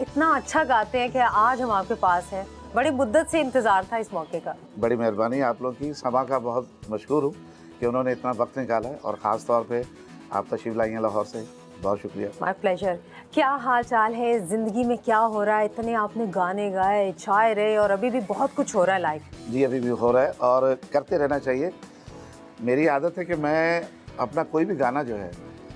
इतना अच्छा गाते हैं कि आज हम आपके पास हैं। बड़ी मुद्दत से इंतजार था इस मौके का। बड़ी मेहरबानी आप लोग की, समा का बहुत मशहूर हूँ कि उन्होंने इतना वक्त निकाला है और ख़ास तौर पे आप तशरीफ लाई हैं लाहौर से, बहुत शुक्रिया। My pleasure. क्या हाल चाल है, ज़िंदगी में क्या हो रहा है? इतने आपने गाने गाए, शायरे, और अभी भी बहुत कुछ हो रहा है लाइफ। जी अभी भी हो रहा है और करते रहना चाहिए। मेरी आदत है कि मैं अपना कोई भी गाना जो है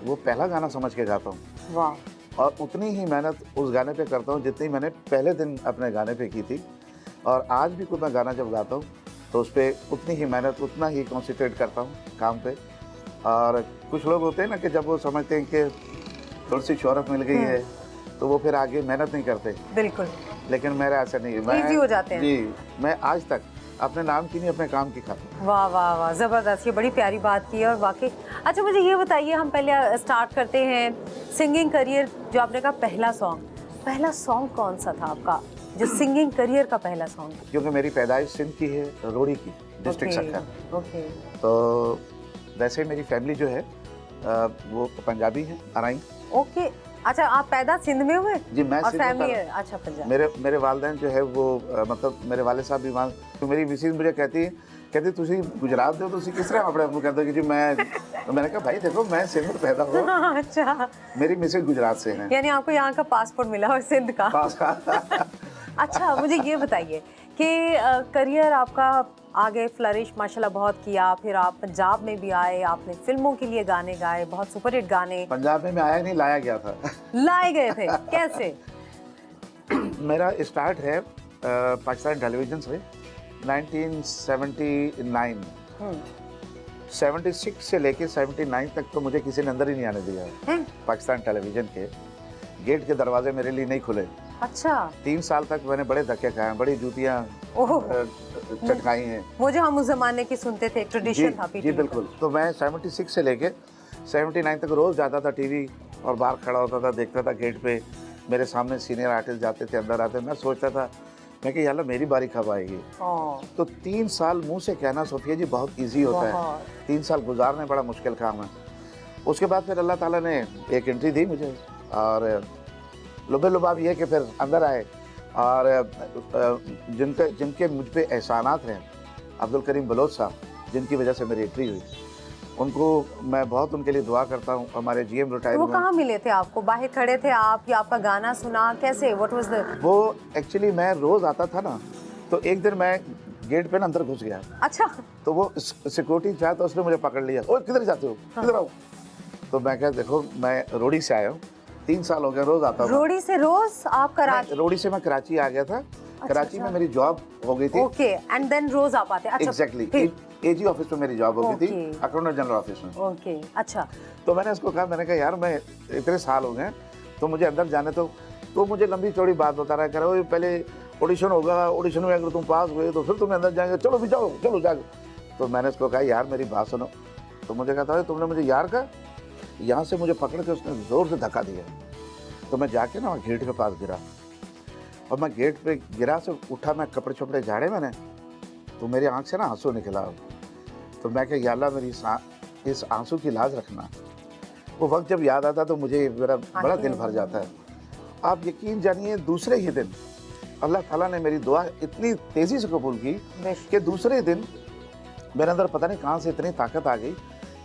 वो पहला गाना समझ के गाता हूँ वाह। और उतनी ही मेहनत उस गाने पे करता हूँ जितनी मैंने पहले दिन अपने गाने पे की थी। और आज भी कोई मैं गाना जब गाता हूँ तो उस पर उतनी ही मेहनत, उतना ही कॉन्सेंट्रेट करता हूँ काम पे। और कुछ लोग होते हैं ना कि जब वो समझते हैं कि थोड़ी सी शोहरत मिल गई है तो वो फिर आगे मेहनत नहीं करते। बिल्कुल। लेकिन मेरा ऐसा नहीं है, इजी हो जाते हैं। जी, मैं आज तक अपने नाम की नहीं अपने काम की खाता हूँ। वाह वाह वाह, ज़बरदस्त, ये बड़ी प्यारी बात की है और वाकई। अच्छा मुझे ये बताइए, हम पहले स्टार्ट करते हैं सिंगिंग करियर। जो आपने कहा पहला सॉन्ग कौन सा था आपका जो सिंगिंग करियर का पहला सॉन्ग? क्योंकि मेरी पैदाइश सिंध की है, रोड़ी की, डिस्ट्रिक्ट सक्खर। ओके। तो वैसे मेरी फैमिली जो है वो पंजाबी है, अराई। ओके। अच्छा, आप पैदा सिंध में हुए? जी मैं और सिंध में फैमिली पैदा- अच्छा पंजाब। मेरे वालिदैन जो है वो मतलब मेरे वाले साहब भी वहाँ। तो मेरी मिसिज मुझे कहती तुसी गुजरात दो, तुसी किस तरह अपने आप को कहते हो कि जी मैं। तो मैंने कहा भाई देखो मैं सिंध में पैदा हुआ। अच्छा, मेरी मिसिज गुजरात से हैं। यानी आपको यहाँ का पासपोर्ट मिला और सिंध का। पास का अच्छा मुझे ये बताइए कि करियर आपका आगे फ्लरिश माशाल्लाह बहुत किया, फिर आप पंजाब में भी आए, आपने फिल्मों के लिए गाने गाए, बहुत सुपरहिट गाने। पंजाब में मैं आया नहीं, लाया गया था। लाए गए थे कैसे? मेरा स्टार्ट है पाकिस्तान टेलीविजन से 1979। 76 से लेके 79 तक तो मुझे किसी ने अंदर ही नहीं आने दिया। हैं? पाकिस्तान टेलीविजन के गेट के दरवाजे मेरे लिए नहीं खुले। अच्छा। 3 साल तक मैंने बड़े धक्के खाए हैं, बड़ी जूतियाँ ओह, चटकाई हैं। वो जो हम उस जमाने के सुनते थे, ट्रेडिशन था जी पीटीवी का। बिल्कुल। तो मैं 76 से लेके 79 तक रोज़ जाता था टीवी और बाहर खड़ा होता था, देखता था गेट पे मेरे सामने सीनियर आर्टिस्ट जाते थे, अंदर आते। मैं सोचता था मैं कि यार मेरी बारी कब आएगी। तो 3 साल मुंह से कहना सोफिया जी बहुत इजी होता है, 3 साल गुजारने बड़ा मुश्किल काम है। उसके बाद फिर अल्लाह ताला ने एक एंट्री दी मुझे और लुबे-लुबाब ये कि फिर अंदर आए और जिनके मुझ पे एहसानात हैं, अब्दुल करीम बलोच साहब, जिनकी वजह से मेरी एंट्री हुई, उनको मैं बहुत उनके लिए दुआ करता हूँ। हमारे जीएम रिटायर वो हुए। कहाँ मिले थे आपको? बाहर खड़े थे आप या आपका गाना सुना? कैसे? What was the? वो एक्चुअली मैं रोज़ आता था ना, तो एक दिन मैं गेट पे ना अंदर घुस गया। अच्छा। तो वो सिक्योरिटी चाहे तो उसने मुझे पकड़ लिया, ओए किधर जाते हो, किधर आओ। तो मैं कहा देखो मैं रोड़ी से आया हूँ, 3 साल हो गए रोज़ आता हूँ। रोड़ी से रोज आप कराची? रोड़ी से मैं कराची आ गया था। कराची में मेरी जॉब हो गई थी। ओके, एंड देन रोज आप आते? अच्छा एग्जैक्टली। एजी ऑफिस में मेरी जॉब हो गई थी, Okay. अकाउंटेंट जनरल ऑफिस में। ओके। अच्छा। तो मैंने उसको कहा, मैंने कहा यार मैं इतने साल हो गए तो मुझे अंदर जाने तो मुझे लंबी चौड़ी बात बता रहा है, कह रहा है पहले ऑडिशन होगा, ऑडिशन में अगर तुम पास हुए तो फिर तुम्हें अंदर जाएंगे, चलो भी जाओ, चलो जाओ। तो मैंने उसको कहा यार मेरी बात सुनो। तो मुझे कहता है तुमने मुझे यार कहा, यहाँ से मुझे पकड़ के उसने ज़ोर से धक्का दिया। तो मैं जाके ना गेट के पास गिरा और मैं गेट पे गिरा से उठा, मैं कपड़े छपड़े झाड़े मैंने, तो मेरी आँख से ना आंसू निकला। तो मैं कहा या अल्लाह मेरी इस आंसू की लाज रखना। वो वक्त जब याद आता तो मुझे मेरा बड़ा दिल भर जाता है। आप यकीन जानिए दूसरे ही दिन अल्लाह ताला ने मेरी दुआ इतनी तेज़ी से कबूल की कि दूसरे दिन मेरे अंदर पता नहीं कहाँ से इतनी ताकत आ गई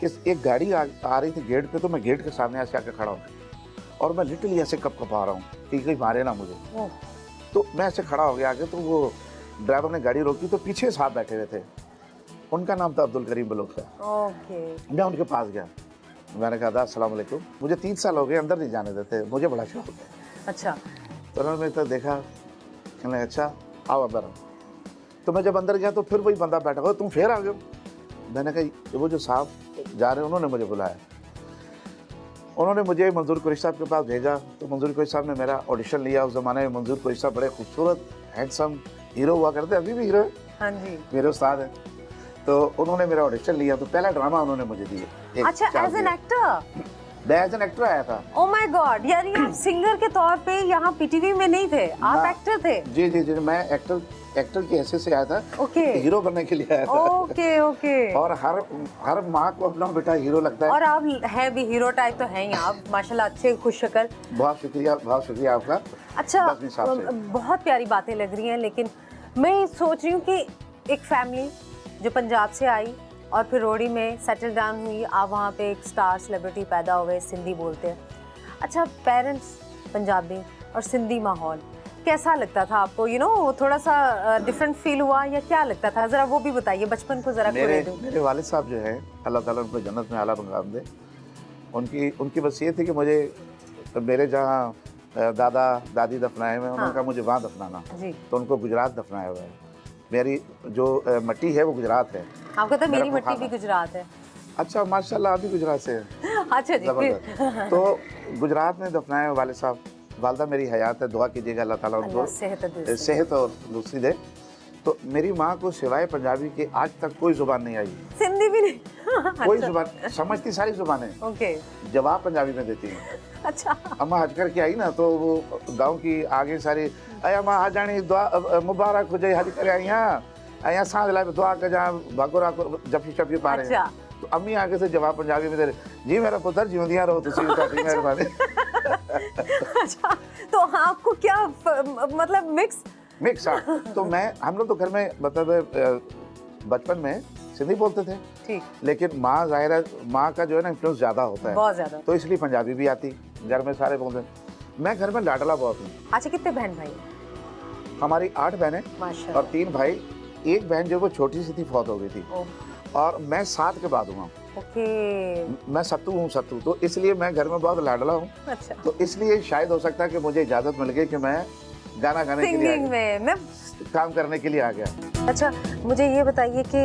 कि एक गाड़ी आ रही थी गेट पे, तो मैं गेट के सामने ऐसे आकर खड़ा हूँ और मैं लिटरली ऐसे कँपा रहा हूँ कि कहीं मारे ना मुझे। तो मैं ऐसे खड़ा हो गया आगे, तो वो ड्राइवर ने गाड़ी रोकी तो पीछे साहब बैठे हुए थे, उनका नाम था अब्दुल करीम बलोच का। ओके। मैं उनके पास गया, मैंने कहा अस्सलाम वालेकुम। मुझे 3 साल हो गए अंदर नहीं जाने देते, मुझे बड़ा शौक है। अच्छा। तो उन्होंने मेरे तरफ देखा, कहने अच्छा आओ अंदर आओ। तो मैं जब अंदर गया तो फिर वही बंदा बैठा हुआ, तुम फिर आ गए हो। मैंने कहा वो जो साहब जा रहे हैं उन्होंने मुझे बुलाया, उन्होंने मुझे मंजूर कुरैशी साहब के पास भेजा। तो मंजूर कुरैशी साहब ने मेरा ऑडिशन लिया। उस ज़माने में मंजूर कुरैशी साहब बड़े खूबसूरत हैंडसम हीरो हुआ करते, अभी भी हीरो है, हाँ जी, मेरे उस्ताद हैं। तो उन्होंने मेरा ऑडिशन लिया, तो पहला ड्रामा उन्होंने मुझे दिया। अच्छा, एज एन एक्टर? मैं एज एन एक्टर आया था। ओ माय गॉड, यानी आप सिंगर के तौर पे यहाँ पीटीवी में नहीं थे, आप ना। एक्टर थे। जी जी जी, मैं एक्टर की हैसियत से आया था। ओके। हीरो बनने के लिए आया था। Okay okay. और हर माँ को अपना बेटा हीरो लगता है। और आप हैं भी हीरो टाइप तो हैं ही आप, माशाल्लाह अच्छे खुश शक्ल। बहुत शुक्रिया आपका। अच्छा, बस मेरे हिसाब से। बहुत प्यारी बातें लग रही हैं, लेकिन मैं सोच रही हूँ कि एक फैमिली जो पंजाब से आई और फिर रोड़ी में सेटल डाउन हुई, आप वहाँ पे एक स्टार सेलिब्रिटी पैदा हुए, सिंधी बोलते हैं। अच्छा, पेरेंट्स पंजाबी और सिंधी माहौल कैसा लगता था आपको? थोड़ा सा डिफरेंट फील हुआ या क्या लगता था? ज़रा वो भी बताइए, बचपन को ज़रा खोले दो। मेरे वालिद साहब जो है, अल्लाह ताला उनको जन्नत में आला मकाम दे, उनकी बस ये थी कि मुझे मेरे जहाँ दादा दादी दफनाए हुए हैं, उन्होंने कहा मुझे वहाँ दफनाना, तो उनको गुजरात दफनाया हुआ है। मेरी जो मट्टी है वो गुजरात है। आपको तो मेरी मट्टी भी गुजरात है। अच्छा, माशाल्लाह, आप भी गुजरात से हैं। अच्छा जी। जबरदस्त। तो गुजरात में दफनाए वाले साहब, वालदा मेरी हयात है, दुआ कीजिएगा अल्लाह ताला उनको सेहत और दूसरी दे। तो मेरी माँ को सिवाय पंजाबी के आज तक कोई जुबान नहीं आई, सिंधी भी नहीं। कोई जुबान समझती सारी जुबानें, ओके, जवाब पंजाबी में देती है। अच्छा। अम्मा हज करके आई ना, तो वो गांव की आगे सारी अम्मा हज आनी दुआ मुबारक हो जाए, हज करे आई यहाँ सांझ लाए दुआ कर जा भागोरा को जफी शफी पा रहे हैं। तो अम्मी आगे से जवाब पंजाबी में दे रहे, जी मेरा पुत्र जिंदियां रहो, तुसी मेहरबानी। अच्छा, तो आपको क्या मतलब मिक्स? हाँ। तो हम लोग तो घर में मतलब बचपन में सिंधी बोलते थे, ठीक, लेकिन माँ जाहिर है, माँ का जो है ना इन्फ्लुएंस ज़्यादा होता है, बहुत ज़्यादा, तो इसलिए पंजाबी भी आती, घर में सारे बोलते हैं। मैं घर में लाडला बहुत हूँ। अच्छा, कितने बहन भाई? हमारी 8 बहनें माशाल्लाह, और 3 भाई। एक बहन जो वो छोटी सी थी, फौत हो गई थी, और मैं 7 के बाद हुआ। ओके, मैं सत्तू हूँ, तो इसलिए मैं घर में बहुत लाडला हूँ। अच्छा, तो इसलिए शायद हो सकता है कि मुझे इजाज़त मिल गई कि मैं गाना गाने के लिए मैं काम करने के लिए आ गया। अच्छा, मुझे ये बताइए कि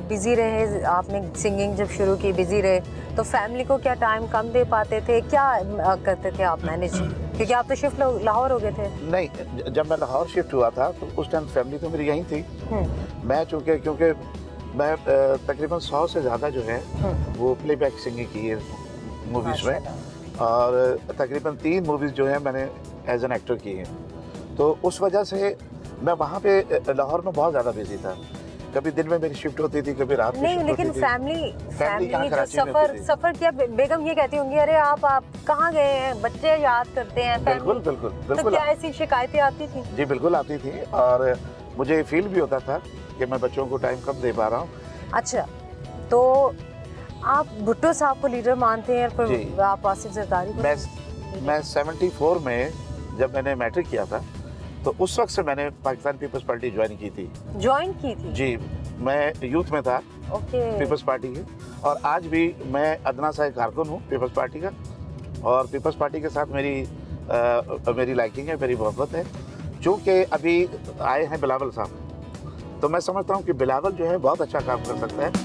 बिजी रहे आपने, सिंगिंग जब शुरू की बिजी रहे, तो फैमिली को क्या टाइम कम दे पाते थे, क्या करते थे आप मैनेज? क्योंकि आप तो शिफ्ट लाहौर हो गए थे। नहीं, जब मैं लाहौर शिफ्ट हुआ था तो उस टाइम फैमिली तो मेरी यहीं थी। मैं क्योंकि मैं तकरीबन 100 से ज़्यादा जो है वो प्लेबैक सिंगिंग की है मूवीज़ में, और तकरीबन 3 मूवीज़ जो है मैंने एज एन एक्टर की हैं। तो उस वजह से मैं वहाँ पे लाहौर में बहुत ज़्यादा बिजी था। कभी दिन में मेरी शिफ्ट होती थी, कभी रात में नहीं, शिफ्ट लेकिन होती थी। फैमिली जो कराची में होती थी। सफर किया, बेगम ये कहती होंगी, अरे आप कहाँ गए हैं, बच्चे याद करते हैं। बिल्कुल। तो क्या ऐसी शिकायतें आती थी? जी बिल्कुल आती थी, और मुझे फील भी होता था कि मैं बच्चों को टाइम कम दे पा रहा हूँ। अच्छा, तो आप भुट्टो साहब को लीडर मानते हैं, फिर आप आसिफ जरदारी को? मैं 74 में जब मैंने मैट्रिक किया था, तो उस वक्त से मैंने पाकिस्तान पीपल्स पार्टी ज्वाइन की थी। जी, मैं यूथ में था पीपल्स पार्टी के, और आज भी मैं अदना सा कारकुन हूँ पीपल्स पार्टी का, और पीपल्स पार्टी के साथ मेरी लाइकिंग है, मेरी मोहब्बत है। चूँकि अभी आए हैं बिलावल साहब, तो मैं समझता हूँ कि बिलावल जो है बहुत अच्छा काम कर सकता है।